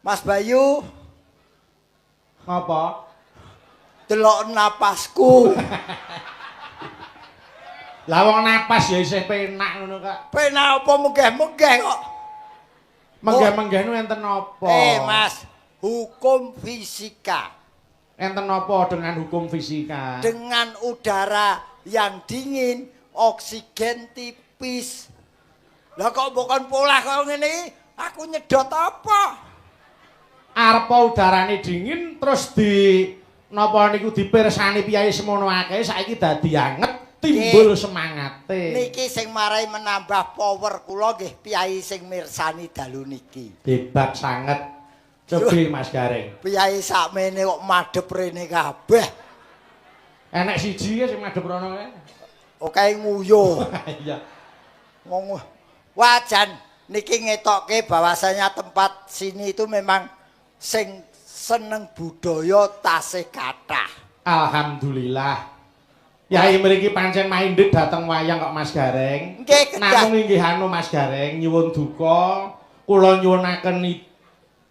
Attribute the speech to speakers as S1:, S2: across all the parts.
S1: Mas Bayu,
S2: Apa?
S1: delok napasku.
S2: Lah wong napas ya isih penak ngono, Kak.
S1: Penak apa menggeh-menggeh kok.
S2: Menggeh-menggeh nu enten apa?
S1: Mas, hukum fisika.
S2: Enten apa dengan hukum fisika?
S1: Dengan udara yang dingin, oksigen tipis. Lah kok bukan pola kok ngene, aku nyedot apa?
S2: Arep udarane dingin terus di napa niku dipirsani piyai semono akeh saiki dadi anget timbul semangate.
S1: Niki sing marai menambah power kula nggih piyai sing mirsani dalu niki.
S2: Hebat sanget. Cobi Mas Gareng.
S1: Piyai sakmene kok madhep rene kabeh.
S2: Enek siji sing madhep rono kae.
S1: Oke nguyu.
S2: Iya.
S1: Ngomong wajan niki ngetokke bahwasanya tempat sini itu memang sing seneng budaya tasih kathah.
S2: Alhamdulillah. Yai mriki pancen minded dateng wayang kok Mas Gareng.
S1: Nggih kedah.
S2: Namung inggih anu Mas Gareng nyuwun duka, kula nyuwunaken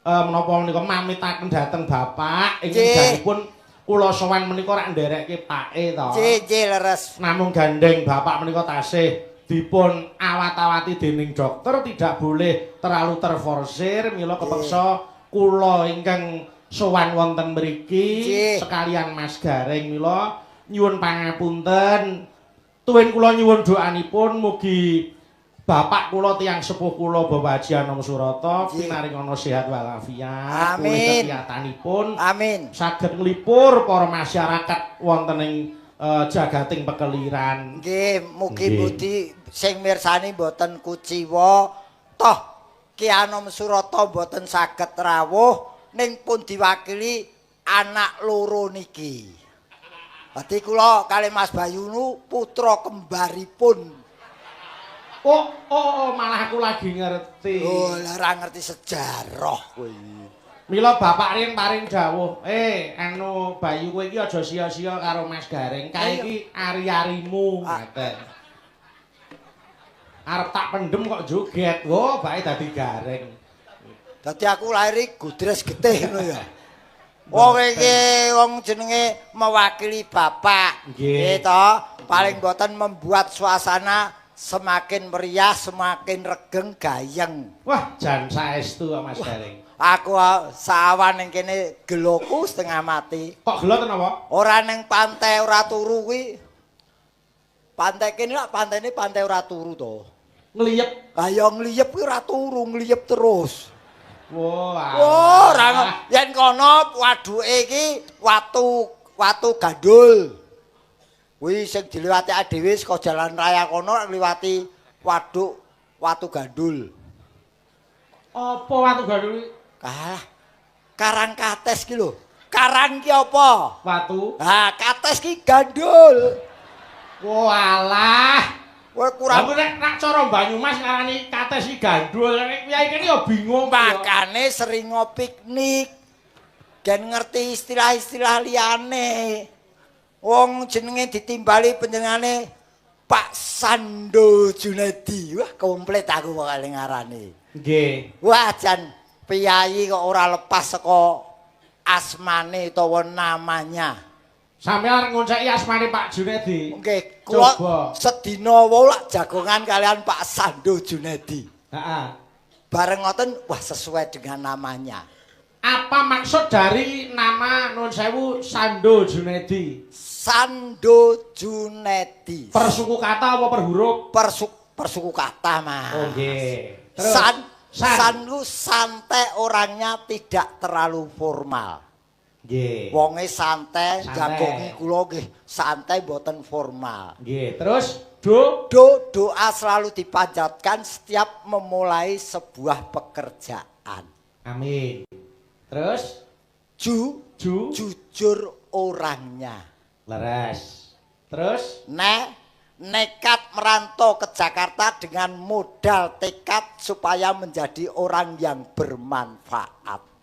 S2: menapa menika mamitaken dhateng Bapak ing dalipun kula sowan menika rak nderekke pake to.
S1: Nggih, leres.
S2: Namung gandeng Bapak menika tasih dipun awat-awati dening dokter tidak boleh terlalu terforsir mila kepeksa kula ingkang sowan wonten mriki sekalian Mas Gareng mila nyuwun pangapunten tuwin kula nyuwun doanipun mugi bapak kula tiyang sepuh kula Bapak Haji Anom Surata pinaringana sehat walafiat
S1: amin
S2: kegiatanipun
S1: amin
S2: saged nglipur para masyarakat wonten ing jagating pekeliran
S1: nggih mugi budi sing mirsani mboten kuciwa toh Ki Anom Surata mboten saged rawuh ning pun diwakili anak loro niki. Dadi kula kali Mas Bayu nu putra kembaripun.
S2: Oh, malah aku lagi ngerti.
S1: Oh, lah ora ngerti sejarah kowe.
S2: Mila bapak ring paring dawuh, anu Bayu kowe iki aja sia-sia karo Mas Gareng. Kae iki ari-arimu, ngaten. Arep tak pendem kok joget. Wo, bae dadi Gareng.
S1: Dadi aku lahir gudres getih ngono ya. Wong iki wong jenenge mewakili bapak. Nggih to, paling boten membuat suasana semakin meriah, semakin regeng gayeng.
S2: Wah, jan saestu kok Mas Gareng.
S1: Aku sawan ning kene geloku setengah mati.
S2: Kok gelo ten apa?
S1: Ora ning pantai ora turu kuwi. Pantai kene lak pantene pantai ora turu to.
S2: Ngliyep.
S1: Lah ya ngliyep kuwi ora turu, ngliyep terus.
S2: Wah,
S1: ora yen kono waduke iki watu gandul. Kuwi sing diliwati dhewe saka jalan raya kono ngliwati waduk watu gandul.
S2: Apa watu gandul?
S1: Kalah. Karang kates ki lho. Karang ki apa?
S2: Watu.
S1: Ha, kates ki gandul.
S2: Walah.
S1: Kowe kurang
S2: nek cara Banyumas ngarani kates iki gandul, nek kiai kene ya bingung.
S1: Makane sering piknik. Gen ngerti istilah-istilah liyane. Wong jenenge ditimbali panjenengane Pak Sando Junedi. Wah, komplit aku bakal ngarani.
S2: Nggih.
S1: Wah, jan piyai kok ora lepas saka asmane utawa namanya.
S2: Sampeyan ngonceki asmane Pak Junedi.
S1: Nggih, kula sedina wae lak jagongan kalian Pak Sando Junedi.
S2: Heeh.
S1: Bareng ngoten, wah sesuai dengan namanya.
S2: Apa maksud dari nama Nun Sewu Sando Junedi?
S1: Sando Junedi.
S2: Persuku kata apa per huruf?
S1: Persuku kata, Mas.
S2: Oh, nggih.
S1: San lu santai orangnya tidak terlalu formal.
S2: Nggih.
S1: Wonge santai, jagongi kula nggih santai mboten formal.
S2: Nggih. Terus
S1: doa selalu dipanjatkan setiap memulai sebuah pekerjaan.
S2: Amin. Terus
S1: jujur orangnya.
S2: Leres. Terus
S1: nekat merantau ke Jakarta dengan modal tekad supaya menjadi orang yang bermanfaat.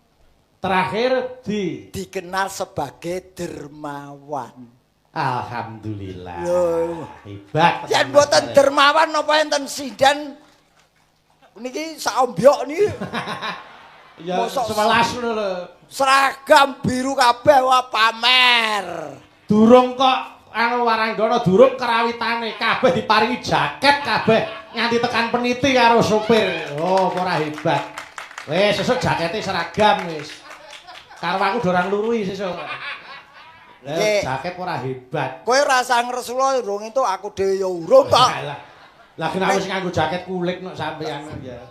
S2: Terakhir
S1: dikenal sebagai dermawan.
S2: Alhamdulillah.
S1: Loh.
S2: Hebat.
S1: Yen mboten dermawan napa enten sidan niki saombyok niki.
S2: Ya
S1: Mosok
S2: 11 ngono lho.
S1: seragam biru kabeh wah pamer.
S2: Durung kok anu Waranggana durung kerawitane kabeh diparingi jaket kabeh nganti tekan peniti karo sopir. Oh, ora hebat. Wis sesuk jakete seragam wis. Karo aku dorang lurui sesuk. Lah jaket ora hebat.
S1: Kowe rasa ngresula urung entuk aku dhewe ya urung kok.
S2: Lah kenapa wis nganggo jaket kulit nok sampean ya.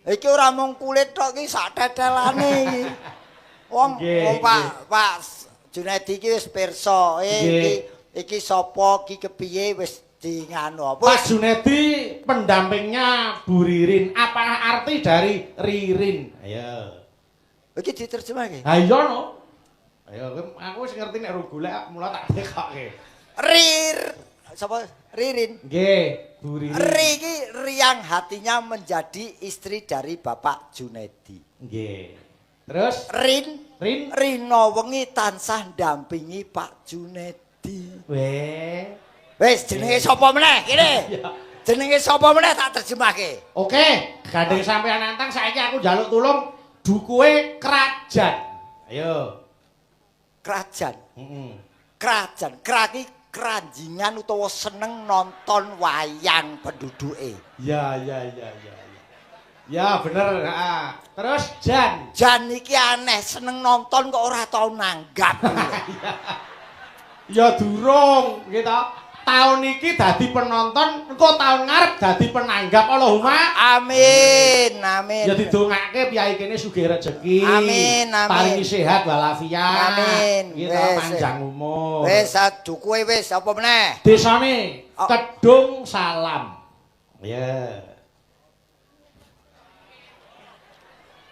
S1: Iki ora mung kulit tok iki sak tetelane iki. Wong Pak Junedi iki wis pirsa. Iki sapa iki kepiye wis di nganu apa?
S2: Pak Junedi pendampingnya Bu Ririn. Apa arti dari Ririn? Ayo.
S1: Iki diterjemahke.
S2: Ha iya no. Ayo aku wis ngerti nek ro golek mula tak tekokke.
S1: Sapa? Ririn.
S2: Nggih, Bu Ririn.
S1: Ri iki riang hatinya menjadi istri dari Bapak Junedi.
S2: Nggih. Terus
S1: Rin Rino wengi tansah ndampingi Pak Junedi. Wis jenenge sapa meneh? Kene. Jenenge sapa meneh tak terjemahke.
S2: Oke, gandeng sampean nantang saiki aku njaluk tulung dukuhe kerajaan. Ayo.
S1: Kerajaan.
S2: Heeh.
S1: Kerajaan. Kraki keranjingan utawa seneng nonton wayang penduduke.
S2: Ya. Ya bener, heeh. Terus Jan.
S1: Jan iki aneh seneng nonton kok ora tau nanggap.
S2: Ya durung gitu. Tahun iki dadi penonton, engko tahun ngarep dadi penanggap Allahumma.
S1: Amin.
S2: Ya didongake piyai kene sugih rejeki.
S1: Amin.
S2: Paringi sehat walafiat.
S1: Amin.
S2: Gitu panjang umur.
S1: Wis dukuhe wis apa meneh?
S2: Desane Kedung Salam. Ya.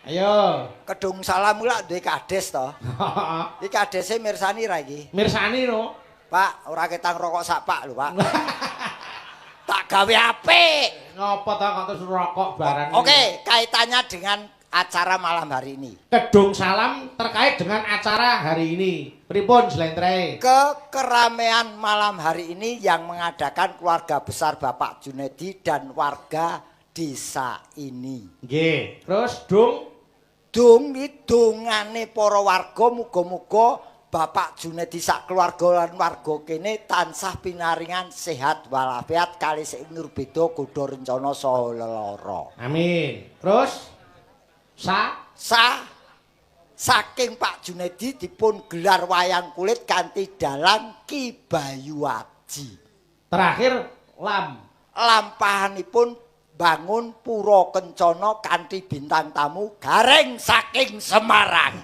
S2: Ayo.
S1: Kedung Salam ku lak duwe kades to. Iki kadese mirsani ra iki?
S2: Mirsani no.
S1: Pak, ora ketang rokok sak pak lho, Pak. Tak gawe apik.
S2: Ngopo ta kok terus rokok barang.
S1: Oke, kaitannya dengan acara malam hari ini.
S2: Kedung Salam terkait dengan acara hari ini. Pripun Slentrehe?
S1: Kekeramaian malam hari ini yang mengadakan keluarga besar Bapak Junedi dan warga desa ini.
S2: Nggih. Terus Dung
S1: iki dongane para warga muga-muga Bapak Junedi sak keluarga lan warga kene tansah pinaringan sehat walafiat kali sing nurbeda godha rencana saha lelara.
S2: Amin. Terus
S1: saking Pak Junedi dipun gelar wayang kulit kanthi dalang Ki Bayu Aji.
S2: Terakhir
S1: Lampahanipun bangun Pura Kencana kanthi bintang tamu gareng saking Semarang.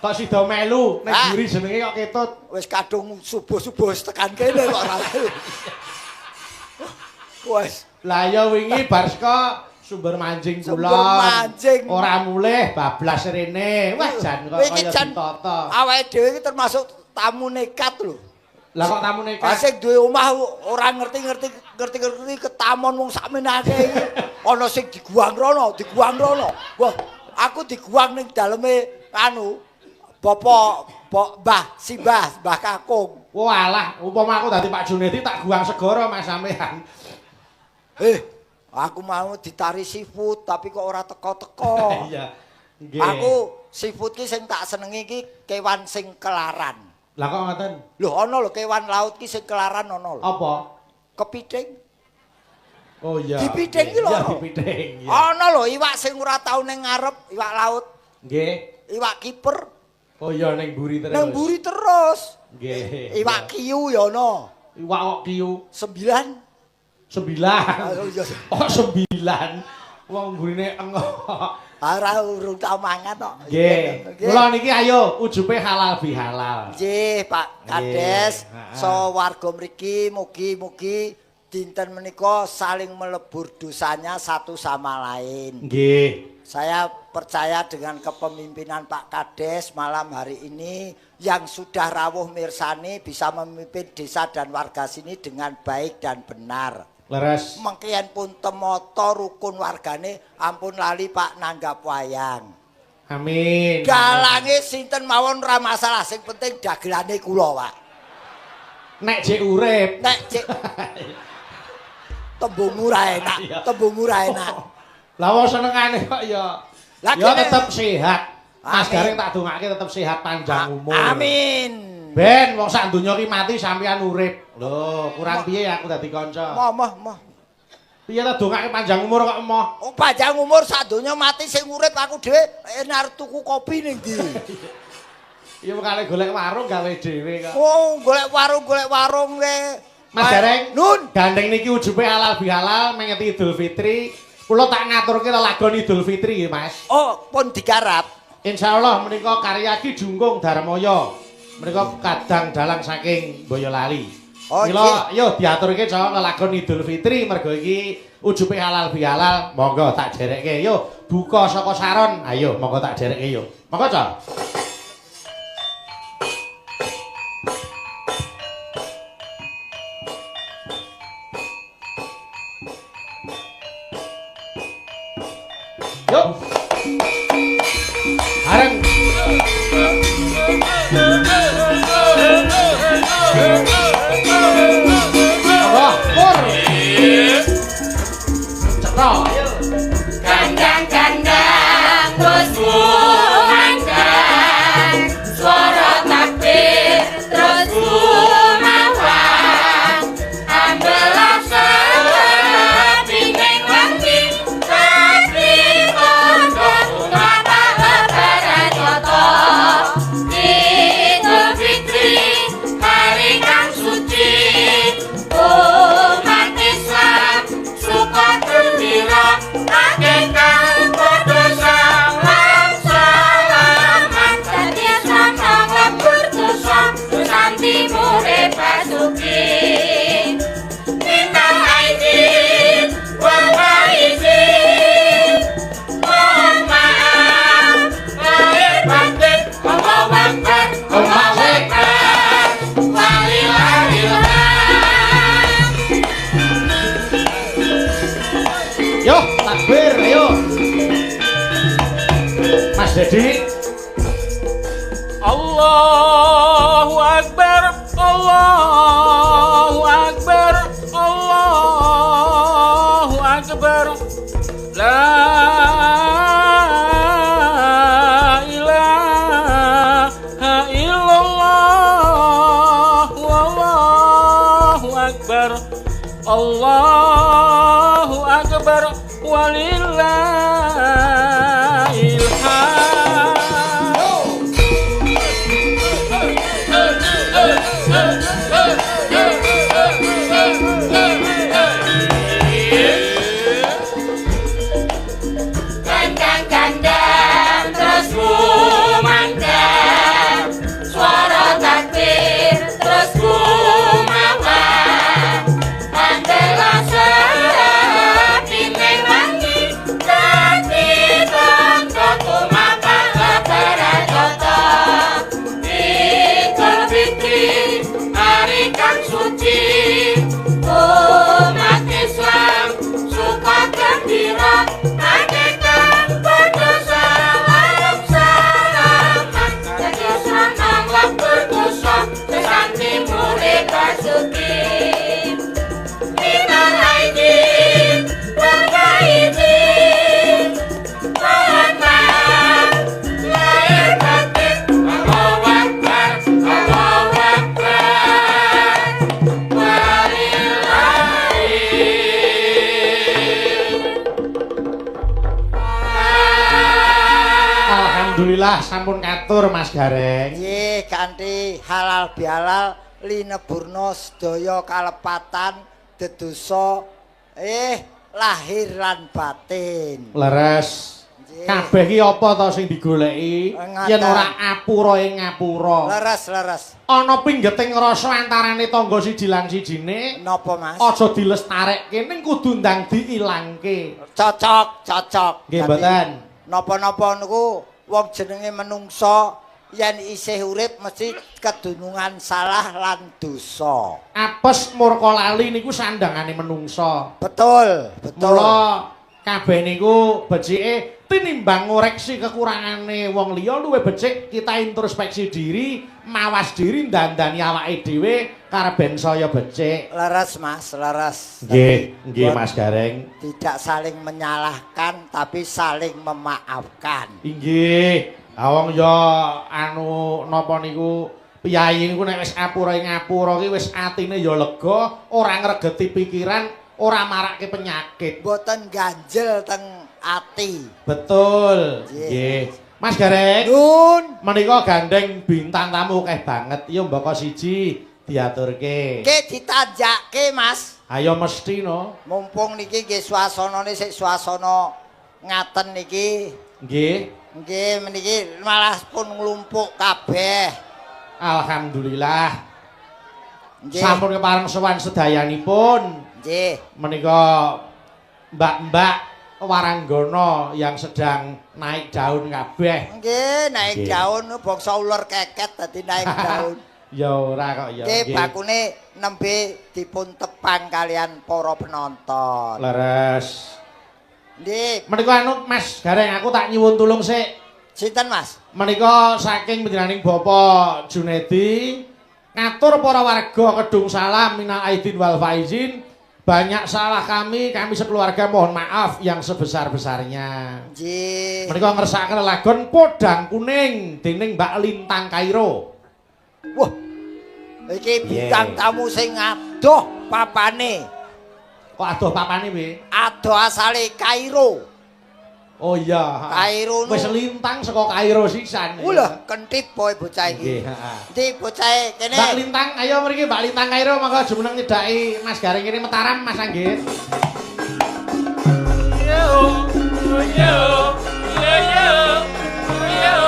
S2: Kok sida melu nek guri jenenge kok ketut.
S1: Wis kadung subuh-subuh tekan kene kok ora. Wes,
S2: Lah ya wingi bar saka sumber mancing kula.
S1: Sumber mancing.
S2: Ora mulih bablas rene. Wah jan kok kaya ditata.
S1: Awake dhewe iki termasuk tamu nekat lho.
S2: Lah kok tamu nekat?
S1: Asik duwe omah ora ngerti ketamon wong sakmenake iki. Ana sing diguang rono. Wah, aku diguang ning daleme anu Mbah Kakung.
S2: Walah, upama aku dadi Pak Junedi tak guang segara Mas sampean.
S1: Aku mau ditari seafood tapi kok ora teko-teko.
S2: Iya. Nggih.
S1: Aku seafood ki sing tak senengi ki kewan sing kelaran.
S2: Lah kok ngoten?
S1: Lho ana lho kewan laut ki sing kelaran ana lho.
S2: Apa?
S1: Kepiting.
S2: Oh iya.
S1: Dipiting ki lho.
S2: Iya, dipiting.
S1: Ana lho iwak sing ora tau ning ngarep, iwak laut.
S2: Nggih.
S1: Iwak kiper.
S2: Oh iya ning mburi terus.
S1: Nang mburi terus.
S2: Nggih.
S1: Iwak kiyu ya ana.
S2: Iwak kok kiyu
S1: 9.
S2: 9. Oh 9. Wong mburine engok.
S1: Ora urung tau mangan kok.
S2: Nggih. Kula niki ayo ujupe halal bihalal.
S1: Nggih, Pak Kades. So warga mriki mugi-mugi dinten menika saling melebur dosanya satu sama lain.
S2: Nggih.
S1: Saya percaya dengan kepemimpinan Pak Kades malam hari ini yang sudah rawuh mirsani bisa memimpin desa dan warga sini dengan baik dan benar.
S2: Leres.
S1: Mengkian pun temoto rukun wargane ampun lali Pak nanggap wayang.
S2: Amin.
S1: Galange sinten mawon ora masalah, sing penting dagelane kula, Pak.
S2: Nek jek urip.
S1: Nek cek tembung ora enak, tembung ora enak.
S2: Lah wong senengane kok ya.
S1: Lah,
S2: Ya
S1: kene-
S2: tetep sehat. Mas
S1: Amin.
S2: Gareng tak dongake tetep sehat panjang umur.
S1: Amin.
S2: Ben wong sak donya ki mati sampeyan urip. Lho, kurang piye aku dadi kanca.
S1: Moh.
S2: Piye ta dongake panjang umur kok emoh.
S1: Oh, panjang umur sak donya mati sing urip aku dhewe arep tuku kopi ning ndi.
S2: Ya kali golek warung gawe dhewe kok.
S1: Oh, golek warung le.
S2: Mas Gareng,
S1: Nun.
S2: gandeng niki ujupe halal bihalal mengeti Idul Fitri. Kula tak ngaturke lelagon Idul Fitri nggih, Mas.
S1: Oh, pun digarap.
S2: Insyaallah menika karya Ki Jungkung Darmoyo. Menika kadang dalang saking Boyolali.
S1: Oh,
S2: Mila yo diaturke Cok lelagon Idul Fitri mergo iki ujupe halal bihalal. Monggo tak derekke. Yo buka saka saron. Ayo monggo tak derekke yo. Monggo Cok. Yuk. Areng. Allah, pur. Cetok.
S3: Gandang-gandang terus kumandang, suara takbir terus kumawang, ambelah sepingin wangi, tapi kondok mata lebaran joto. Idul Fitri hari kang suci, umat Islam suka gembira, akikah padha salam-salaman, dadi sama berdosa nganti urip basuki. Minal aidin wal faizin, mohon maaf lahir batin. Allahu Akbar, Allahu Akbar, walillahil hamd.
S2: Yo, takbir, ayo. Mas Dedi.
S4: Allahu Akbar, Allahu Akbar, Allahu Akbar. La ilaha illallah, wallahu akbar. Allahu akbar walillahil hamd.
S3: Gandang-gandang terus kumandang, suara takbir terus kumawang, ambelah sepingin wangi, dadi kondok mata lebaran joto. Idul Fitri hari kang suci, umat Islam suka gembira, akikah padha salam-salaman, dadi sama berdosa nganti urip basuki. Minal aidin wal faizin, mohon maaf lahir batin. Allahu Akbar, Allahu Akbar, walillahil hamd.
S2: Alhamdulillah sampun katur Mas Gareng.
S1: Nggih, kanthi halal bihalal lineburna sedaya kalepatan dedosa lahir lan batin.
S2: Leres.
S1: Nggih.
S2: Kabeh ki apa to sing digoleki?
S1: Ngaten.
S2: Yen ora apura ing ngapura.
S1: Leres.
S2: Ana pinggeting rasa antarane tangga siji lan sijine.
S1: Napa, Mas?
S2: Aja dilestarekke ning kudu ndang diilangke.
S1: Cocok.
S2: Nggih
S1: Dadi,
S2: mboten.
S1: Napa-napa niku wong jenenge menungsa yen isih urip mesti kedunungan salah lan dosa.
S2: Apes murka lali niku sandangane menungsa.
S1: Betul.
S2: Mula kabeh niku becike tinimbang ngoreksi kekurangane wong liya luwih becik kita introspeksi diri, mawas diri dandani awake dhewe karben saya becik.
S1: Leres Mas, leres.
S2: Nggih Mas Gareng.
S1: Tidak saling menyalahkan tapi saling memaafkan.
S2: Inggih. Awong ya anu napa niku piyayi niku nek wis ngapura ki wis atine ya lega, ora ngregeti pikiran, ora marake penyakit.
S1: Mboten ganjel teng ati.
S2: Betul. Nggih. Mas Gareng.
S1: Nun.
S2: Menika gandeng bintang tamu akeh banget. Ya mbaka siji diaturke.
S1: Nggih ditanjakke Mas.
S2: Ayo mesti no.
S1: Mumpung niki nggih suasanane sik suasana ngaten niki.
S2: Nggih.
S1: Nggih meniki malah pun nglumpuk kabeh.
S2: Alhamdulillah.
S1: Nggih.
S2: Sampun kepareng sowan sedayanipun.
S1: Nggih.
S2: Menika mbak-mbak waranggana yang sedang naik daun kabeh.
S1: Nggih, naik
S2: Nggih.
S1: daun bangsa ular keket dadi naik daun.
S2: Ya ora kok ya.
S1: Nggih, bakune nembe dipun tepang kalian para penonton.
S2: Leres.
S1: Nggih,
S2: Menika anu Mas Gareng aku tak nyuwun tulung sik.
S1: sinten Mas?
S2: Menika saking panjenenganing Bapak Junedi ngatur para warga kedung salam minal aidin wal faizin. Banyak salah kami sekeluarga mohon maaf yang sebesar-besarnya.
S1: Nggih.
S2: Menika ngersakaken lagon Podang Kuning dening Mbak Lintang Kairo.
S1: Wah. Iki bintang tamu sing adoh papane.
S2: Kok adoh papane piye?
S1: Adoh asale Kairo.
S2: Oh iya.
S1: Kairo
S2: Wis lintang saka Kairo sisan.
S1: Ulah kentip boy bocah iki.
S2: Nggih, heeh.
S1: Ndi bocah kene.
S2: Mbak Lintang, ayo mriki Mbak Lintang Kairo monggo jumeneng nyedaki Mas Gareng kene Mataram Mas Anggit.
S4: Yo, yo, yo, yo, yo.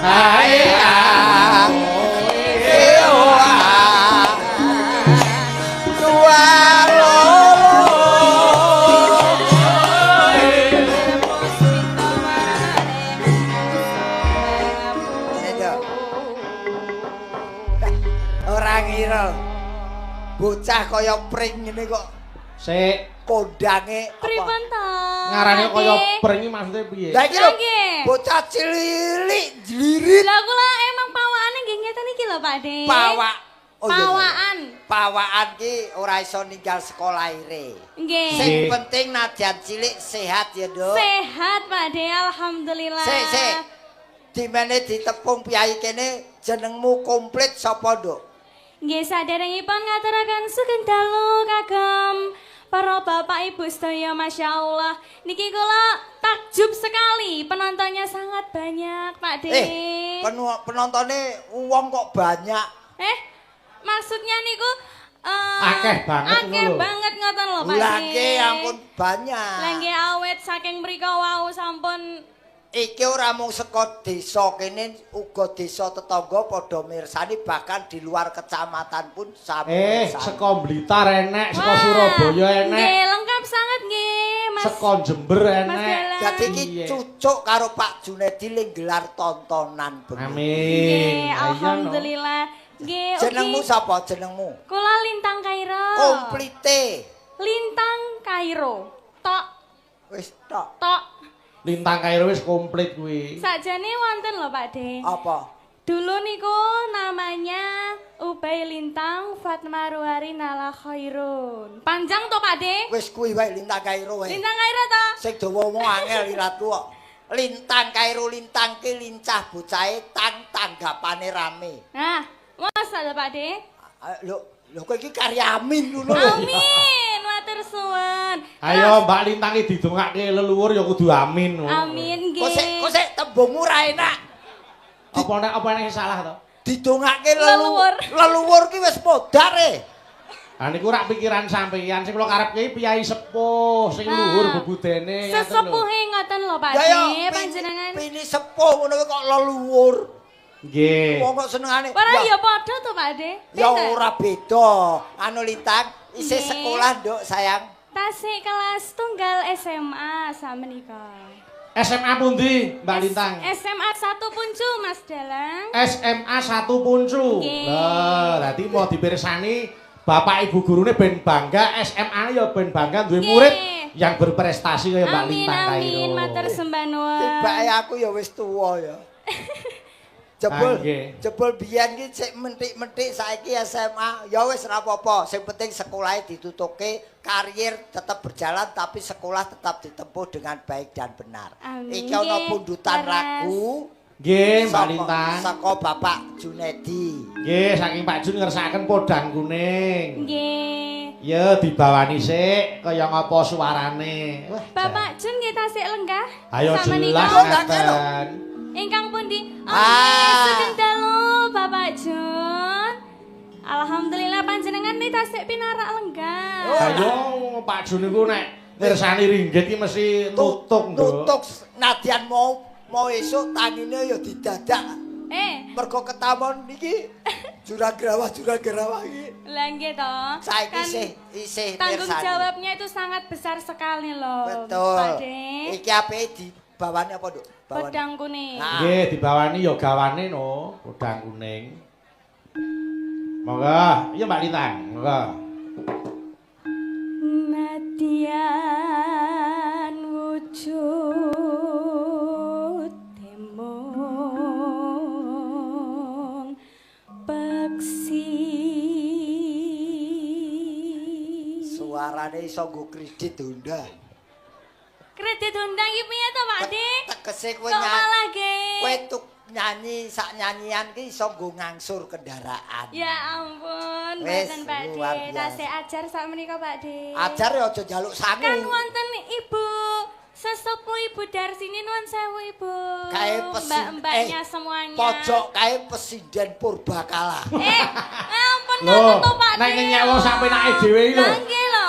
S2: Hai ah.
S1: Ora ngira bocah kaya pring ngene kok
S2: Sik,
S1: kondange
S5: Pripun to?
S2: ngarane
S5: Ade?
S2: kaya pring iki maksudnya piye?
S1: Lah iki lho
S5: Nggih.
S1: bocah cilik jlirit
S5: Lah kula emang pawakane nggih ngeten iki lho Pak De.
S1: pawak. Oh, iya, iya.
S5: Pawakan.
S1: Pawakan ki ora iso ninggal sekolah ire.
S5: Nggih.
S1: Sing penting nadyan cilik sehat ya, Dok.
S5: Sehat Pak De, alhamdulillah.
S1: Sik. Dimene ditepung piyai kene jenengmu komplit sapa, Dok?
S5: Nggih saderengipun ngaturaken sugeng dalu kagem para bapak ibu sedaya Masya Allah. Niki kula takjub sekali, penontonnya sangat banyak Pak De.
S1: Penontonnya uang kok banyak.
S5: Maksudnya niku
S2: Akeh banget
S5: akeh
S2: ngono lho.
S5: banget ngoten lho Pak De.
S1: Lagi ampun banyak.
S5: Lagi awet saking mriko wau sampun.
S1: Iki ora mung saka desa kene uga desa tetangga padha mirsani bahkan di luar kecamatan pun sami mirsani.
S2: Saka Blitar enek, saka Surabaya enek,
S5: Nggih, lengkap sangat nggih, Mas.
S2: saka Jember
S5: Mas
S2: enek.
S5: Dalang.
S1: Dadi iki
S2: Iya.
S1: cucuk karo Pak Junedi ling gelar tontonan bengi.
S2: Amin.
S5: Nggih,
S2: Ayo, no.
S5: alhamdulillah. Nggih,
S1: Jenengmu
S5: ugi
S1: sapa jenengmu?
S5: kula Lintang Kairo.
S1: Komplite.
S5: Lintang Kairo. Tok,
S1: Wis tok.
S5: tok.
S2: Lintang Kairo wis komplit kuwi.
S5: Sakjane wonten lho Pak De.
S1: Apa?
S5: Dulu niku namanya Ubay Lintang Fatmaruhari Nala Khairun. Panjang to Pak De?
S1: Wis kuwi wae Lintang Kairo wae.
S5: Lintang Kairo to?
S1: Sing dawa wong angel iratku kok. Lintang Kairo lintang ki lincah bocahe tanggapane rame.
S5: Nah, masa lho Pak De?
S1: Lho kowe iki karya Amin ngono lho.
S5: Amin, matur suwun.
S2: Ayo Mbak Lintang iki didongake leluhur ya kudu amin.
S5: Amin nggih.
S1: Kok sik tembungmu ra enak.
S2: Apa nek salah to?
S1: Didongake
S5: Leluhur.
S1: leluhur ki wis modar e.
S2: Ha niku rak pikiran sampeyan sing kula karepke piyai sepuh sing luhur bebudene.
S5: Sesepuhe ngoten lho Pak
S1: Ya ya
S5: De, panjenengan.
S1: pini sepuh ngono kok leluhur.
S2: Nggih.
S1: Wong kok senengane.
S5: Ora
S1: Wah,
S5: ya padha to Pak De.
S1: ya
S5: Pinten?
S1: ora beda. Anu Lintang isih
S5: Nggih.
S1: sekolah, Nduk, sayang.
S5: Tasik kelas tunggal SMA samenika.
S2: SMA pundi Mbak Lintang?
S5: SMA 1 Puncu Mas Dalang.
S2: SMA 1 Puncu.
S5: Nggih.
S2: Lah, dadi mau dipirsani Bapak Ibu gurune ben bangga SMA ya ben bangga duwe murid yang berprestasi kaya Mbak
S5: Amin
S2: Lintang kae.
S5: amin matur sembah nuwun.
S1: Tibake aku ya wis tuwa ya. Jebul
S2: Nggih.
S1: jebul biyen ki sik mentik-mentik saiki SMA ya wis ora apa-apa. Sing penting sekolahe ditutuke, karier tetap berjalan tapi sekolah tetap ditempuh dengan baik dan benar.
S5: Amin.
S1: Iki ana
S5: Nggih,
S1: pundutan
S5: leres.
S1: lagu
S2: Nggih, Mbak Lintang.
S1: saka Bapak Junedi.
S2: Nggih, saking Pak Jun ngersakaken podang kuning.
S5: Nggih.
S2: Ya dibawani sik kaya ngapa suarane. Wah,
S5: Bapak Jun kita sik lenggah.
S2: ayo
S5: Sakmenika.
S2: jelas
S1: Oh, nggak
S2: ngaten.
S5: Ingkang pundi?
S1: Ah.
S5: Sugeng dalu Bapak Jun. Alhamdulillah panjenengan nita sik pinarak lenggah.
S2: Ayo Pak Jun niku nek ngersani ringgit iki mesti nutuk, Nduk.
S1: Nutuk nadyan mau esuk tangine ya didadak. Mergo ketamon iki jurang grawah iki.
S5: Lah nggih to.
S1: Saiki
S5: Kan
S1: isih
S5: tanggung
S1: mirsani.
S5: jawabnya itu sangat besar sekali loh.
S1: Betul.
S5: Pakde.
S1: Iki apike dibawani apa, Nduk? Bawani.
S5: Pedang kuning.
S1: Nah.
S2: Nggih, dibawani ya gawane no, podang kuning. Monggo, iya Mbak Lintang, monggo.
S5: Nadyan wujud temong peksi.
S1: Suarane iso nggo kredit Honda.
S5: Kredit undang iki piye to, Pak De?
S1: Tegese kowe
S5: Kok malah ge?
S1: kowe tuk nyanyi sak nyanyian ki iso nggo ngangsur kendaraan.
S5: Ya ampun,
S1: Wes,
S5: mboten Pak De.
S1: luar biasa.
S5: Tasih ajar sak menika Pak De.
S1: Ajar ya aja njaluk sangu.
S5: Kan wonten Ibu sesepuh Ibu Darsini nuwun sewu Ibu.
S1: Kae
S5: Mbak-mbaknya semuanya.
S1: Pojok kae Presiden Purbakala.
S5: Ampun
S2: Lho,
S5: ngoten to Pak De.
S2: nek ngenyek wong sampe nake dhewe iki lho.
S5: Lah nggih lho.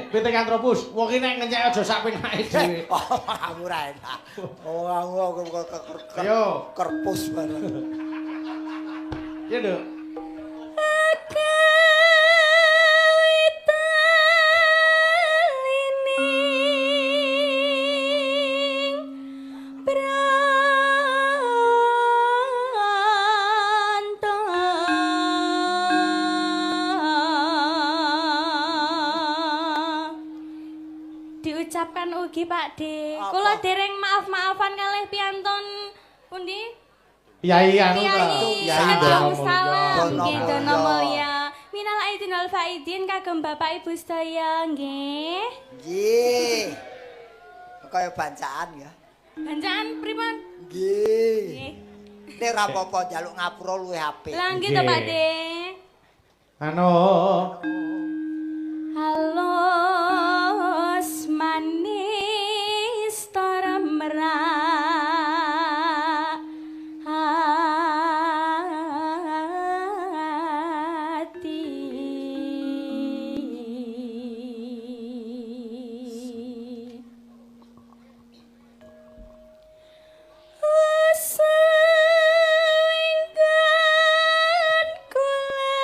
S2: Pitik Antropus, wong iki nek ngenyek aja sak penake dhewe.
S1: Oh, kamu ra enak. Oh, aku
S2: Ayo.
S1: kerpus bareng.
S2: Ya, Nduk.
S5: Diucapkan ugi Pak De.
S1: Apa?
S5: Kula dereng maaf-maafan kalih piyantun pundi?
S2: Yai anu ta.
S5: Kiai
S2: Yai
S5: Dono
S2: Dono
S5: Salam
S1: Dono
S5: nggih
S1: Mulya.
S5: Dono Mulya. Minal aidin wal faidin kagem Bapak Ibu sedaya nggih.
S1: Nggih. Kaya bancaan ya.
S5: Bancaan pripun?
S1: Nggih.
S5: Nggih.
S1: Nek ora apa-apa njaluk ngapura luwih apik.
S5: Lah nggih to Pak De.
S2: Anu.
S5: Halus manis tora merak hati. Selingkan kula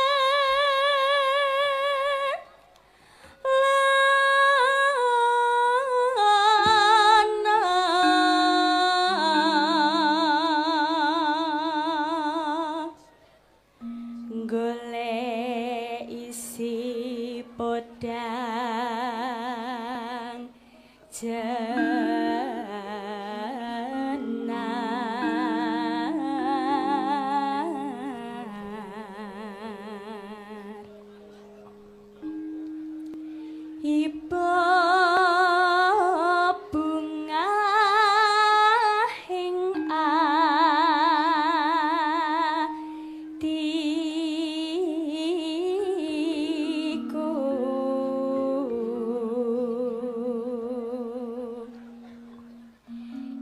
S5: golek isi podang jenar iba bunga ing atiku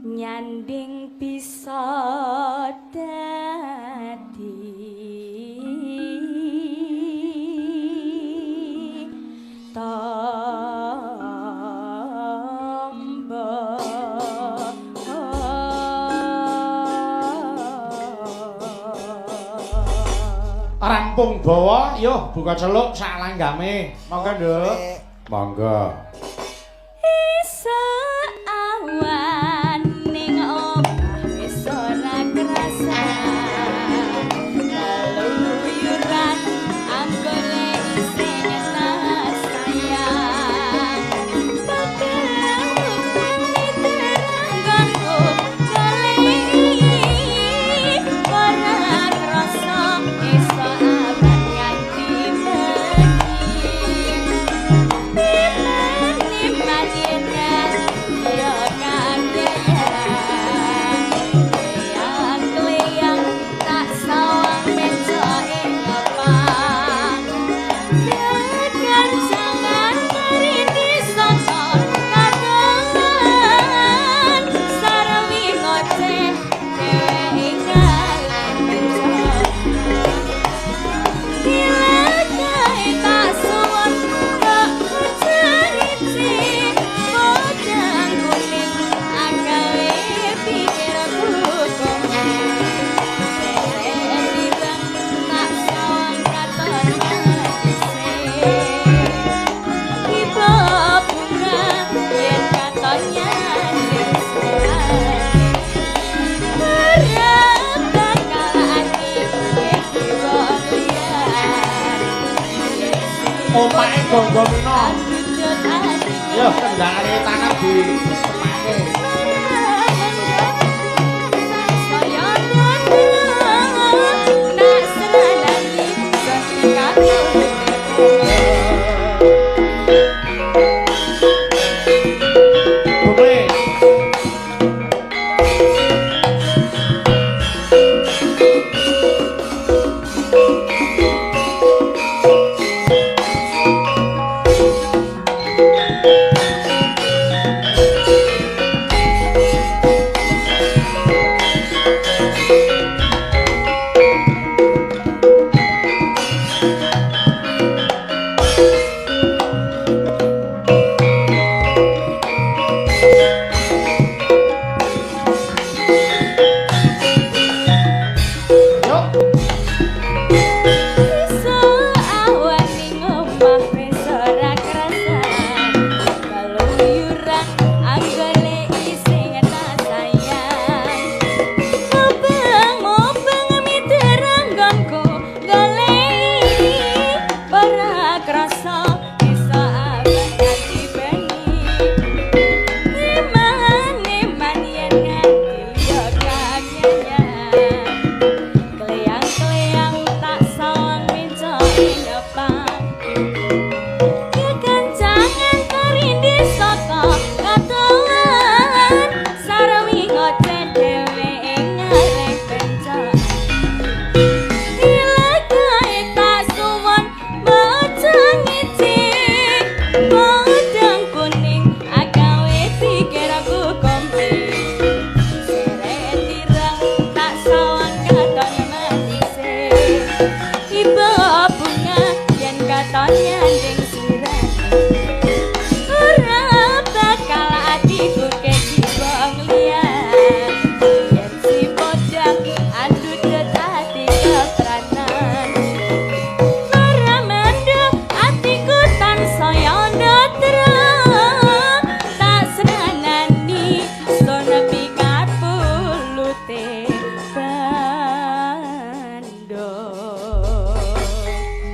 S5: nyanding bisa dadi
S2: Rampung bawa, yo buka celuk sak langgame. Monggo, Nduk. Monggo.
S5: Isa awan ning omah wis ora krasa leluyuran anggone isi ngenas sayang
S2: Ompake gonggomino.
S5: Andut hati.
S2: Yo kendangane tangan di sepake.
S5: Saya tak senandani setingkat
S2: Bumi.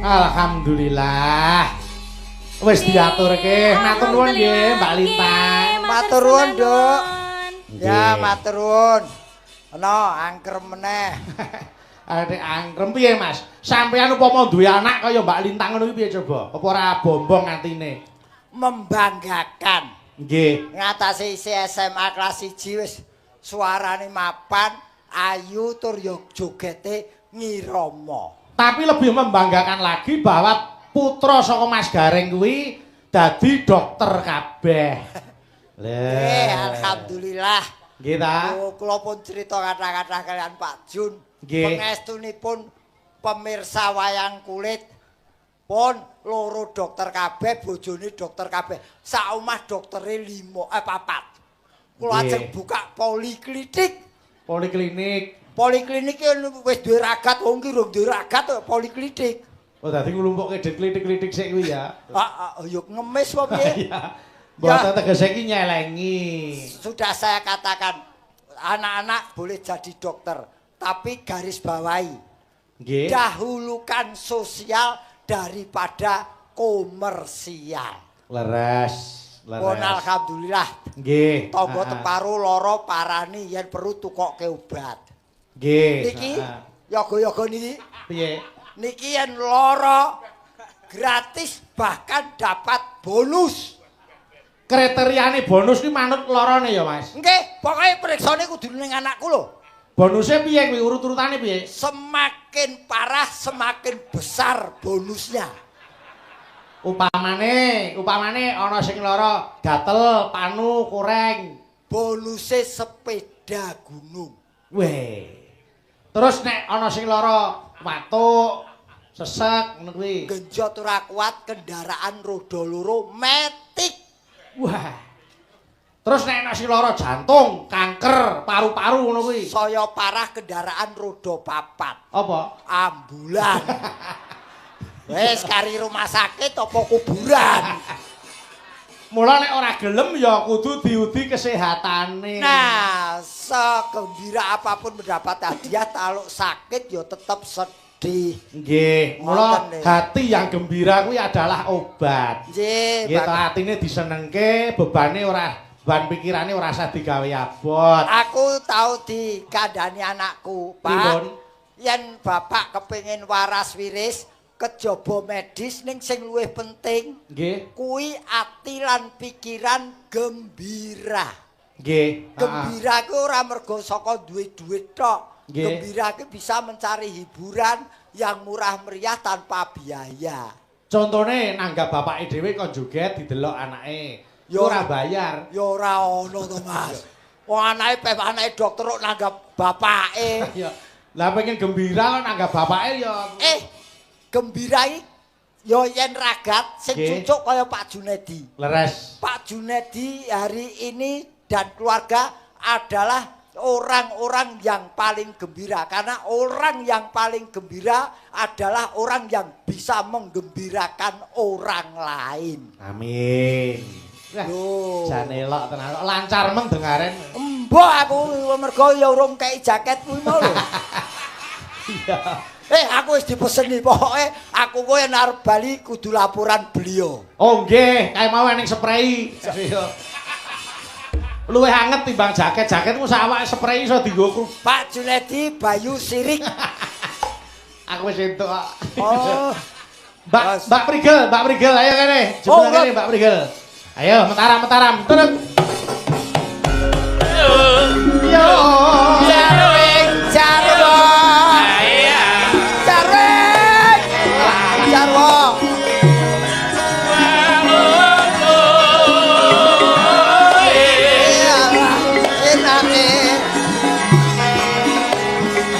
S2: Alhamdulillah. Wis diaturke. Matur nuwun nggih, Mbak Lintang.
S1: Matur nuwun, Nduk. Ya, matur nuwun. Ana angker meneh.
S2: Nek angkrem piye, Mas? Sampeyan upama duwe anak kaya Mbak Lintang ngono piye coba? Apa ora bombong atine?
S1: Membanggakan.
S2: Nggih.
S1: Ngatasi isi SMA kelas 1 wis suarane mapan, ayu tur yo jogete ngirama.
S2: Tapi lebih membanggakan lagi bahwa putra saka Mas Gareng kuwi dadi dokter kabeh.
S1: Alhamdulillah.
S2: Nggih ta?
S1: Kula pun cerita kata-kata kalian Pak Jun.
S2: Nggih.
S1: Pangestunipun pemirsa wayang kulit pun loro dokter kabeh, bojone dokter kabeh. Sak omah doktere 4. Kula ajeng buka poliklinik.
S2: Poliklinik.
S1: Poliklinik wis duwe ragat, wong ki urung duwe ragat poliklinik.
S2: Oh dadi nglumpukke klitik-klitik sik kuwi ya.
S1: Yo ngemis apa piye?
S2: Iya. Mboten tegese iki nyelengi.
S1: Sudah saya katakan anak-anak boleh jadi dokter, tapi garis bawahi.
S2: Nggih.
S1: Dahulukan sosial daripada komersial.
S2: Leres.
S1: Pun alhamdulillah.
S2: Nggih.
S1: Tangga teparu lara parani yen perlu tukokke obat.
S2: Nggih.
S1: Niki yoga-yoga niki.
S2: Piye?
S1: Niki yen lara gratis bahkan dapat bonus.
S2: Kriteriane bonus ki manut larane ya, Mas.
S1: Nggih, pokoke periksane kudu ning anakku lho.
S2: Bonusnya piye kuwi urut-urutane piye?
S1: Semakin parah semakin besar bonusnya.
S2: Upamane ana sing lara gatel, panu, kureng.
S1: Bonusnya sepeda gunung.
S2: Weh. Terus nek ana sing lara watuk, sesek ngono kuwi.
S1: Genjot ora kuat kendaraan roda loro metik.
S2: Wah. Terus nek ana sing lara jantung, kanker, paru-paru ngono kuwi.
S1: Saya parah kendaraan roda 4.
S2: Apa?
S1: Ambulan. Wes kari rumah sakit apa kuburan.
S2: Mula nek ora gelem ya kudu diudi kesehatane.
S1: Nah, segembira apapun mendapat hadiah kalau sakit ya tetap sedih. sedih.
S2: Nggih, mula
S1: Ngoten, nggih.
S2: hati yang gembira kuwi adalah obat.
S1: Nggih,
S2: Nggih, to atine disenengke, beban pikirane ora usah digawe abot.
S1: Aku tahu dikandani anakku,
S2: Pripun?
S1: Pak. Yen bapak kepengin waras wiris, kejaba medis ning sing luwih penting
S2: Nggih.
S1: kuwi ati lan pikiran gembira.
S2: Nggih.
S1: Gembira ku ora mergo saka duwe duit tok.
S2: Nggih.
S1: Gembira ku bisa mencari hiburan yang murah meriah tanpa biaya.
S2: Contone nanggap bapake dhewe kon joget didelok anake.
S1: Yo.
S2: Ora bayar.
S1: Ya ora ono to, Mas. Wong anake anake dokter kok nanggap bapake.
S2: Ya. Lah pengen gembira kok nanggap bapake ya.
S1: Gembira iki ya yen ragat sing
S2: Nggih.
S1: cucuk kaya Pak Junedi.
S2: Leres.
S1: Pak Junedi hari ini dan keluarga adalah orang-orang yang paling gembira karena orang yang paling gembira adalah orang yang bisa menggembirakan orang lain.
S2: Amin. Wah,
S1: Loh.
S2: jan elok tenan. Lancar meng dengaren.
S1: Mbok aku mergo ya urung kei jaket kuwi mau lho.
S2: Iya.
S1: Aku wis dipeseni pokoke aku kowe yen arep bali kudu laporan beliau.
S2: Oh nggih, kae mau ning spray. Iya. Luwih anget timbang jaket. Jaketmu sawak spray iso dienggo.
S1: Pak Junedi Bayu Sirik.
S2: Aku wis entuk kok.
S1: Oh.
S2: Mbak Prigel, ayo kene. Jebul kene Mbak Prigel. Ayo, metaram. Turun. Yo.
S1: Jarwing, Jarwo.
S4: Iya.
S1: Jarwing. Jarwo.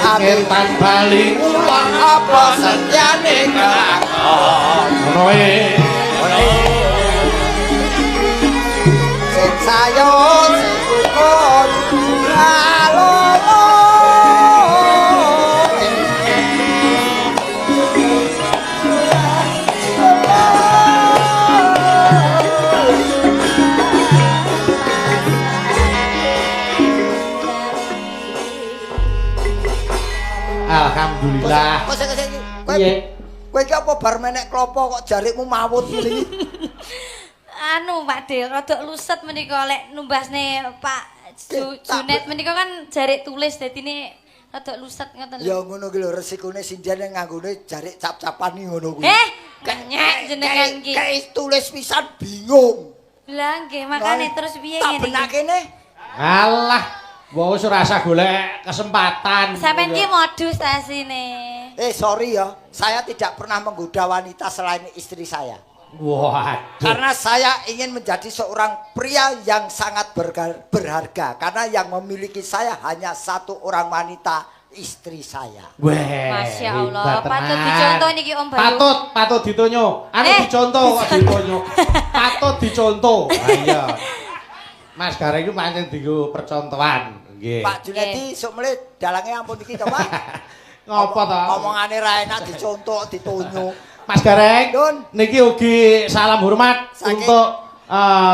S2: Angin tanpa
S1: Ulang apa setyane kelakon.
S2: ngono e.
S1: Sing sayo sing rukun lalolo.
S2: Alhamdulillah.
S1: Kok sing
S2: Piye?
S1: kowe iki apa bar menek klopo kok jarikmu mawut ngene iki?
S5: Anu Pak De, rada luset menika lek numbasne Pak Junet menika kan jarik tulis dadine rada luset ngoten
S1: Ya
S5: lho.
S1: ngono ki lho resikone sindian yang nganggone jarik cap-capan iki ngono kuwi.
S5: Kenyek jenengan iki.
S1: Kayak tulis pisan bingung.
S5: Lah nggih makane terus piye
S1: Tak
S5: ngene
S1: benak
S5: iki?
S1: kene.
S2: Alah, wis ora usah golek kesempatan.
S5: Sampeyan ki modus ta sine.
S1: Sorry ya, saya tidak pernah menggoda wanita selain istri saya.
S2: Waduh.
S1: Karena saya ingin menjadi seorang pria yang sangat berharga. Karena yang memiliki saya hanya satu orang wanita, istri saya.
S2: Weh.
S5: Masya Allah,
S2: hebat
S5: patut
S2: tenan.
S5: dicontoh niki Om Bayu.
S2: Patut ditonyo. Anu dicontoh kok ditonyo. Patut dicontoh. Ha iya. Mas Gareng itu pancen dienggo percontohan. Nggih.
S1: Pak Junedi sok mele dalange ampun iki to, Pak.
S2: Ngopo to?
S1: Omongane ra enak dicontoh, ditonyo.
S2: Mas Gareng,
S1: Dun.
S2: niki ugi salam hormat
S1: Saking-
S2: untuk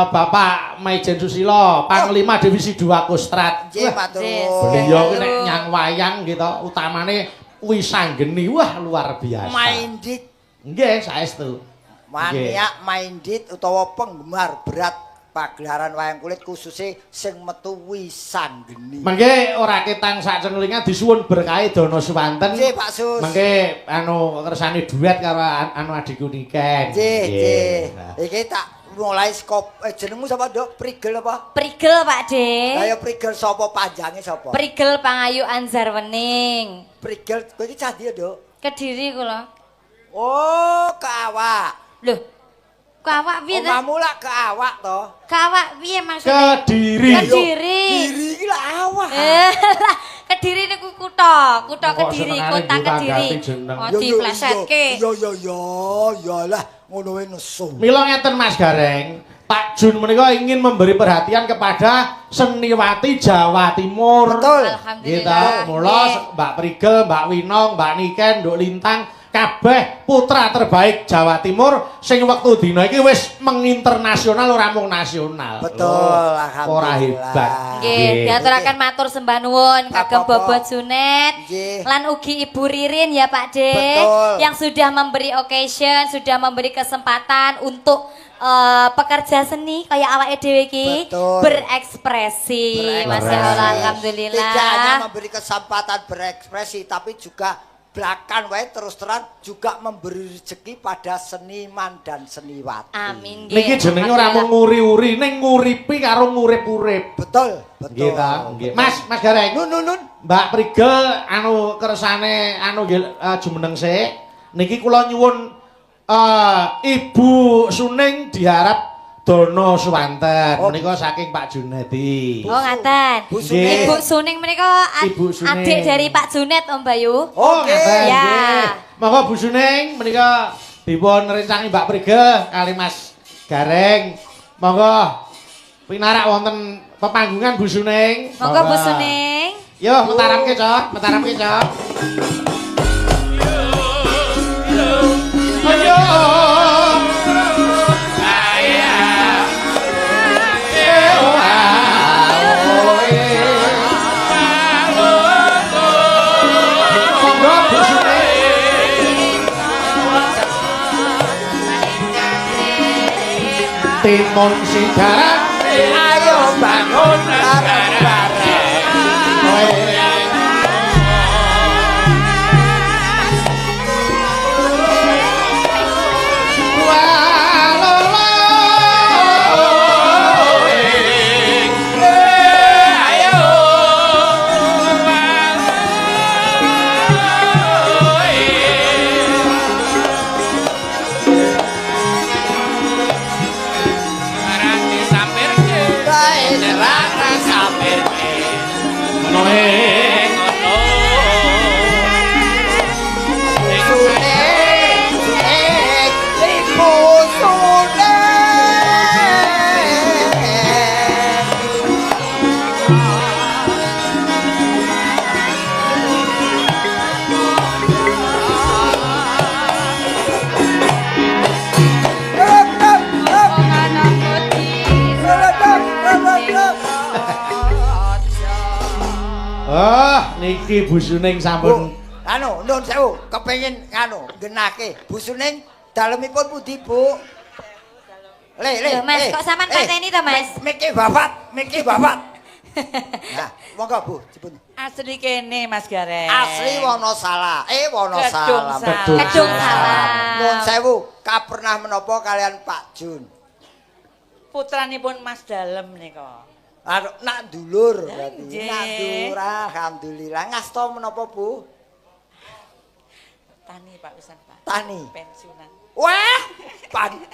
S2: Bapak Maijen Susilo, Panglima Divisi 2 Kostrad.
S1: Nggih,
S2: Wah,
S1: matur.
S2: beliau ki nek nyang wayang gitu, utamane wisanggeni, wah luar biasa.
S1: Minded,
S2: Nggih, saestu.
S1: maniak minded utawa penggemar berat pagelaran wayang kulit khususnya sing metu wisanggeni.
S2: Mengke ora ketang sak cengelingan disuwun berkahe Dono Suwanten.
S1: Nggih, Pak Sus.
S2: Mengke anu kersane duet karo anu adikku Niken.
S1: Nggih.
S2: Nah.
S1: Iki tak mulai skop jenengmu sapa, Dok? Prigel apa?
S5: Prigel Pak De.
S1: Lah ya Prigel sapa panjange sapa?
S5: Prigel Pangayu Anzar Wening.
S1: Prigel kowe iki cah ndi, Dok?
S5: Kediri kula.
S1: Oh, ke awak.
S5: Loh. Kawak piye ta?
S1: Omamu lak ke awak to.
S5: Kawak piye maksudnya?
S2: Kediri.
S5: Kediri.
S1: Diri iki lak awak.
S5: Kediri niku kutha
S2: Kok
S5: Kediri,
S2: senengane
S5: kota
S2: nggo
S5: Kediri.
S2: tanggati jeneng.
S5: Oh, diplesetke.
S1: Ya lah ngono wae nesu.
S2: Mila ngeten Mas Gareng, Pak Jun menika ingin memberi perhatian kepada seniwati Jawa Timur.
S1: Betul.
S5: Alhamdulillah.
S2: Kita mula
S5: Nggih.
S2: Mbak Prigel, Mbak Winong, Mbak Niken, Nduk Lintang kabeh putra terbaik Jawa Timur sing wektu dina iki wis menginternasional ora mung nasional.
S1: Betul,
S2: Ora
S1: alhamdulillah.
S2: hebat.
S5: Nggih, diaturaken matur sembah nuwun kagem
S1: Apa-apa.
S5: Bobot Junet
S1: Nggih.
S5: lan ugi Ibu Ririn ya Pak De
S1: Betul.
S5: yang sudah memberi occasion, sudah memberi kesempatan untuk pekerja seni kayak awake dhewe iki
S1: Betul.
S5: berekspresi. Masya Allah, alhamdulillah.
S1: Tidak hanya memberi kesempatan berekspresi, tapi juga belakang wae terus terang juga memberi rezeki pada seniman dan seniwati.
S5: Amin.
S2: Niki jenenge ora mung nguri-uri, ning nguripi karo ngurip-urip.
S1: Betul, betul.
S2: Nggih ta? Nggih. Mas Gareng.
S1: Nun.
S2: Mbak Prigel anu kersane anu nggih jumeneng sik. Niki kula nyuwun Ibu Suning diharap Dono Suwanten menika saking Pak Junedi.
S5: Oh ngaten.
S1: Bu
S2: Suning.
S5: Ibu Suning menika
S2: Ibu Suning.
S5: adik dari Pak Junet Om Bayu.
S2: Oh,
S1: Oke.
S2: ngaten.
S5: Ya.
S2: Nggih. Monggo Bu Suning menika dipun rencangi Mbak Prigel kali Mas Gareng. Monggo pinarak wonten pepanggungan Bu Suning.
S5: Monggo Bu Suning.
S2: Yo, mentaramke, Cok. Mentaramke, Cok. Ayo. Timun sigaran
S1: Ayo bangun bareng-bareng.
S2: Niki Bu Suning sampun
S1: Anu, nun sewu, kepengin anu genake. Bu Suning dalemipun pundi, Bu?
S5: Loh, Mas, kok sampean pateni to, Mas?
S1: Miki babat. Nah, monggo Bu, dipun.
S6: Asli kene Mas Gareng.
S1: Asli Wonosala.
S6: Gedung
S1: Wonosalam.
S6: Salam.
S5: Gedung Salam.
S1: Nun sewu, kapernah menapa kalian Pak Jun?
S6: Putranipun Mas Dalem nika.
S1: Anu, nak dulur berarti.
S6: Nggih.
S1: Nak dulur, alhamdulillah. Ngasta menapa, Bu?
S6: Tani Pak pisan Pak.
S1: Tani.
S6: Pensiunan.
S1: Wah,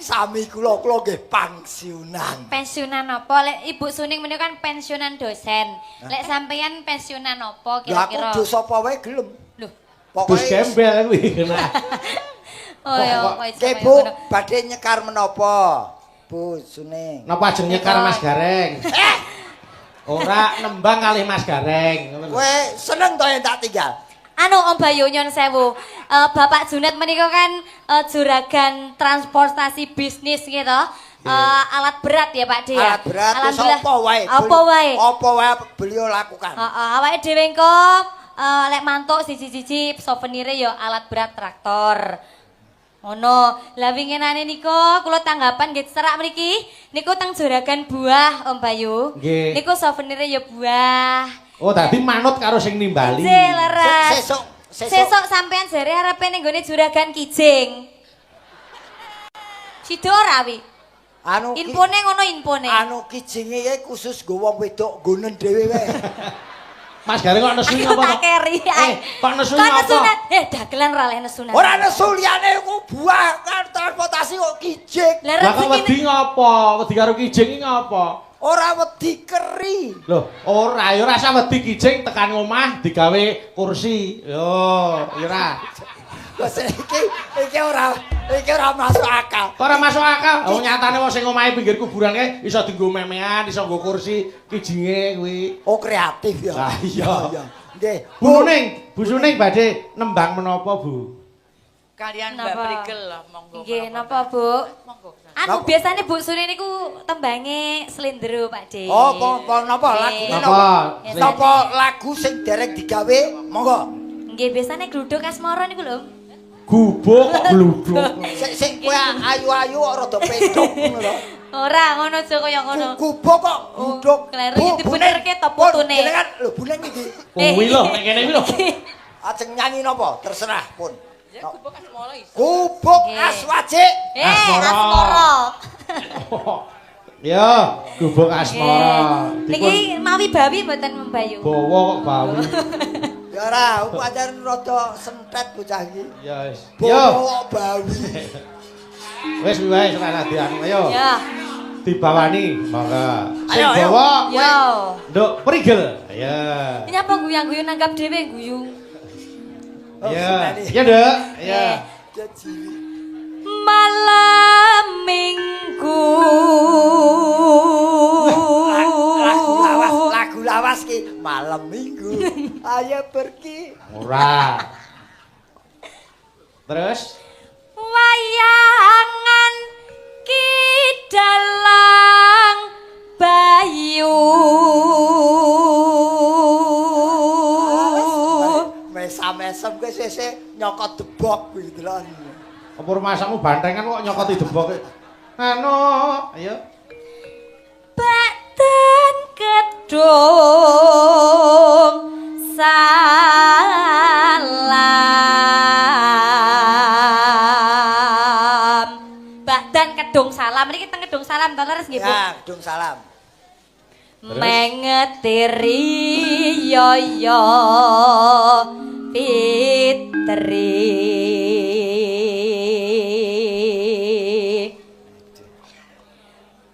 S1: sami kula nggih pensiunan.
S5: Pensiunan apa? Lek Ibu Suning menika kan pensiunan dosen. Lek sampeyan pensiunan apa
S1: Ya aku
S5: kira-kira?
S1: dosa apa wae gelem.
S5: Loh.
S2: Dus gembel kuwi kena.
S5: Oh ya, kok
S1: Oke, Bu, badhe nyekar menapa? Bu Suning.
S2: Napa ajeng nyekar Mas Gareng? Ora nembang kali Mas Gareng.
S1: Kowe seneng to yen tak tinggal?
S5: Anu Om Bayu nyon sewu. Bapak Junet menika kan juragan transportasi bisnis gitu. Alat berat ya Pak De ya.
S1: Alat berat wis
S5: Alhamdulillah.
S1: apa wae?
S5: Apa wae?
S1: Apa wae beliau lakukan?
S5: Heeh, awake dhewe engko lek mantuk siji-siji souvenire ya alat berat traktor. Ngono. Lah winginane nika kula tanggapan nggih serak mriki niku teng juragan buah Om Bayu.
S2: Nggih.
S5: Niku souvenire ya buah.
S2: Oh, tadi manut karo sing nimbali.
S5: Nggih, leres.
S1: Sesuk
S5: Sampean jare arepe ning gone juragan Kijing. Sido ora wi?
S1: anu
S5: Infone ngono infone.
S1: anu kijinge iki khusus nggo wong wedok nggonen dhewe wae.
S2: Mas Gareng kok nesu
S5: Aku
S2: apa?
S5: tak keri ae.
S2: Kok nesu
S5: Kok
S2: apa?
S5: nesunan? Dagelan ora oleh nesunan.
S1: Ora nesu liyane ku buah kan transportasi kok kijing.
S5: Lah
S2: Lah kok
S5: rezekine
S2: wedi ngopo? Wedi karo kijing iki ngopo?
S1: Ora wedi keri.
S2: Loh, ora ya ora usah wedi kijing tekan omah digawe kursi. Yo, ya ora.
S1: Wes iki ora masuk akal.
S2: Kok ora masuk akal? Oh nyatane wong sing omahe pinggir kuburan kae iso dienggo memean, iso nggo kursi kijinge kuwi.
S1: Oh kreatif ya.
S2: Lah, iya.
S1: Nggih.
S2: Bu Suning badhe nembang menapa, Bu?
S6: Kalian Mbak
S5: Napa?
S6: Prigel lah, monggo.
S5: Nggih, napa, Bu?
S6: Monggo.
S5: Anu
S1: Napa?
S5: biasane Bu Suri niku tembange slendro, Pak De.
S1: Oh, napa lagu
S5: Nggih.
S2: Napa?
S1: Napa lagu sing derek digawe? Monggo.
S5: Nggih, biasane gluduk asmara niku lho.
S2: Gubuk kok gluduk.
S1: Sing kowe ayu-ayu kok rada pedok ngono lho.
S5: Ora ngono aja kaya ngono.
S1: Kubuk kok gluduk.
S5: kleru
S1: Bu,
S5: iki dibenerke to putune.
S1: Jenengan lho bulan iki.
S2: Kuwi lho, nek kene iki lho.
S1: Ajeng nyanyi napa? Terserah pun.
S6: Ya kubuk asmara iso.
S1: Kubuk
S5: Nggih.
S1: aswajik.
S2: Asmara.
S5: asmara.
S2: Ya, gubuk asmara.
S5: Niki mawi bawi mboten membayu.
S2: Bawa kok bawi.
S1: Ya ora, pancen rada sentet bocah iki.
S2: Ya wis. Yo,
S1: Bawa bawi.
S2: wis wae ora dianu ayo.
S5: Ya.
S2: Dibawani, mangga. Sing
S1: Ayo, ayo.
S2: bawa
S5: Yo.
S2: nduk prigel. Ya.
S5: Ini apa guyang-guyu nanggap dhewe guyu.
S2: Ya. Ya, Nduk. Ya.
S5: Malam Minggu.
S1: Lagu lawas ki malam Minggu. Ayo pergi.
S2: Ora. Terus
S5: Wayangan Kidalang Bayu.
S1: Mesam-mesem kowe sesuk nyokot debok kuwi delon.
S2: apa rumasamu bantengan kok nyokoti debok. Anu, ayo.
S5: Badan kedung salam. Badan kedung salam niki teng kedung salam to leres nggih, Bu?
S1: Ya, gedung salam.
S2: Terus?
S5: Mengetiri yoyo fitri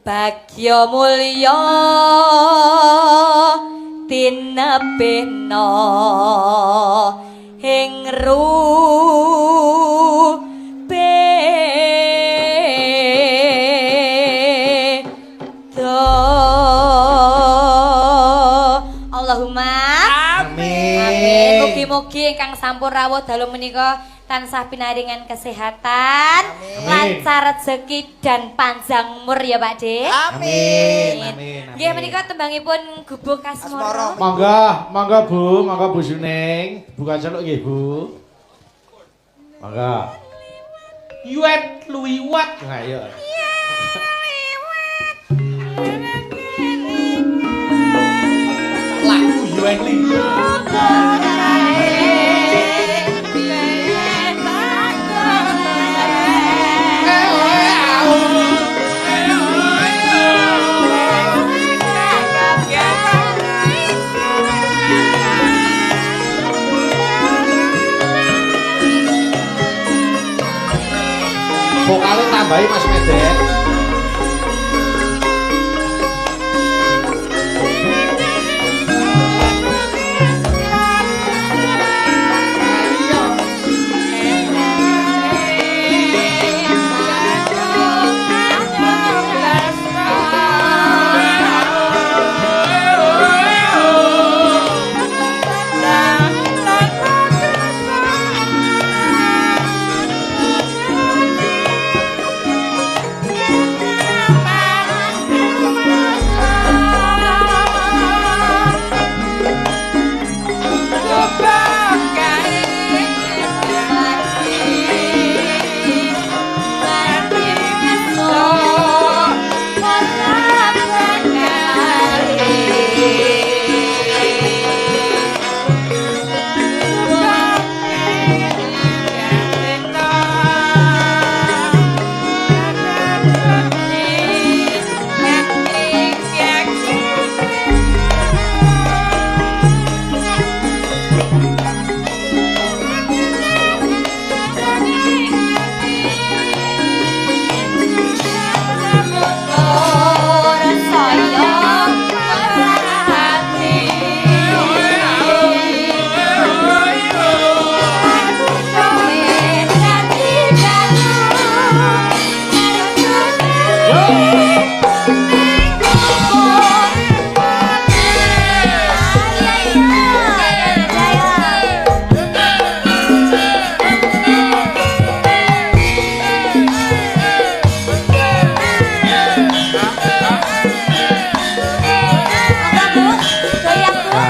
S5: bagya mulya tinebena ing Allahumma amin. Mugi-mugi ingkang sampun rawuh dalu menika tansah pinaringan kesehatan, lancar rezeki dan panjang umur ya Pak De.
S1: Amin.
S2: Amin.
S5: Nggih menika tembangipun gubuk asmara.
S1: Asmara.
S2: Mangga Bu Suning. Bukan celuk nggih, Bu. Mangga. Yuet luwiwat. Nah, ayo. Lagu Yuet liwat. Vokale tambahi Mas Medek.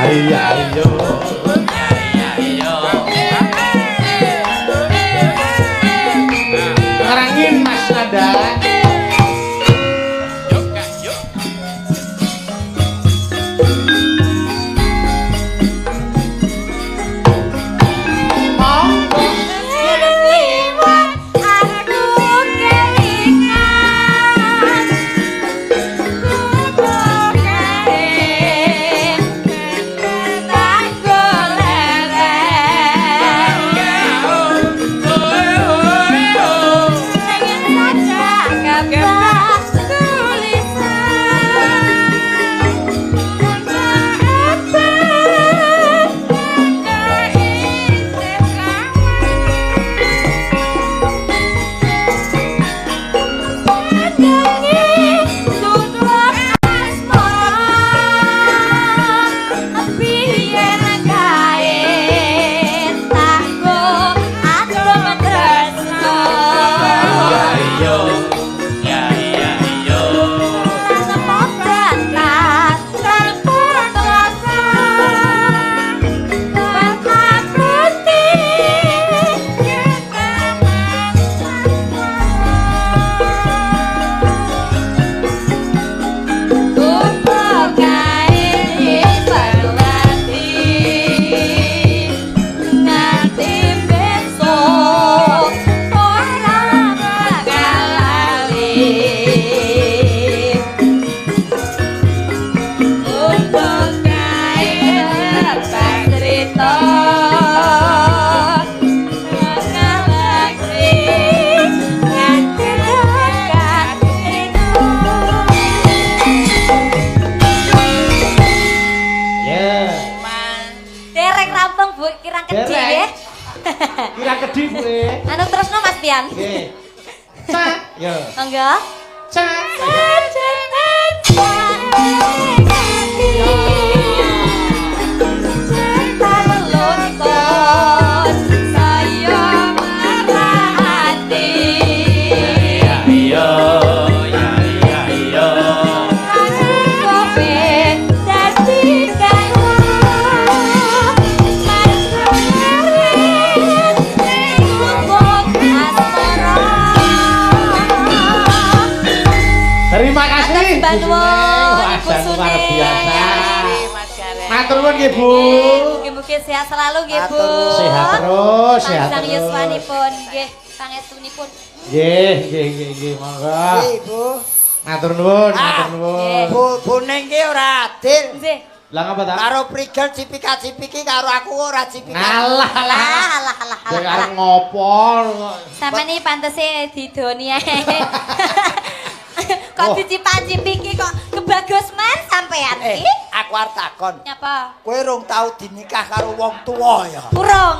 S2: iya iya. Ngarangin Mas Nada.
S4: Yuk Kak, yuk.
S2: Kira kedhi kowe.
S7: Anu terusno Mas Pian.
S2: Nggih. Cak, yo.
S7: Monggo.
S2: Cak. Terima kasih.
S7: Mbak Nuwun, Ibu
S2: Wah, luar
S7: Suni.
S2: biasa.
S6: Mas Gareng.
S2: Matur nuwun nggih, Bu.
S7: Mugi-mugi sehat selalu nggih, Bu.
S2: Sehat terus, sehat
S7: Sang
S2: terus.
S7: yuswanipun nggih, pangestunipun.
S2: Nggih, monggo.
S1: Nggih, Bu.
S2: Matur nuwun,
S1: Ah,
S2: matur nuwun.
S1: Bu ning ki ora adil.
S7: Nggih.
S2: Lah ngapa ta?
S1: Karo prigel cipika-cipiki karo aku ora cipika.
S2: Alah,
S7: Alah.
S2: Sing arep ngopo?
S7: Sampeyan iki pantese didoni ae. Kok
S2: Oh.
S7: dicipak-cipiki kok kebagus men sampean iki?
S1: Aku arep takon.
S7: Nyapa?
S1: Kowe rong tau dinikah karo wong tuwa ya?
S7: Urung.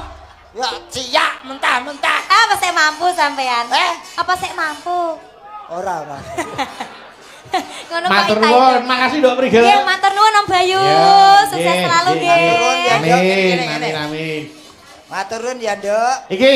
S1: Ya ciyak mentah-mentah.
S7: Apa sik mampu sampean?
S1: Eh?
S7: Apa sik mampu?
S1: Ora.
S7: Ngono kok
S2: Matur
S7: ita
S2: nuwun,
S7: itu.
S2: makasih Nduk Prigel.
S7: Nggih, matur nuwun Om Bayu.
S2: Ya,
S7: Sukses
S2: nggih,
S7: selalu
S2: nggih.
S7: nggih.
S1: Matur nuwun, ya.
S2: Amin,
S1: Ngene.
S2: amin.
S1: Matur nuwun ya, Nduk.
S2: Iki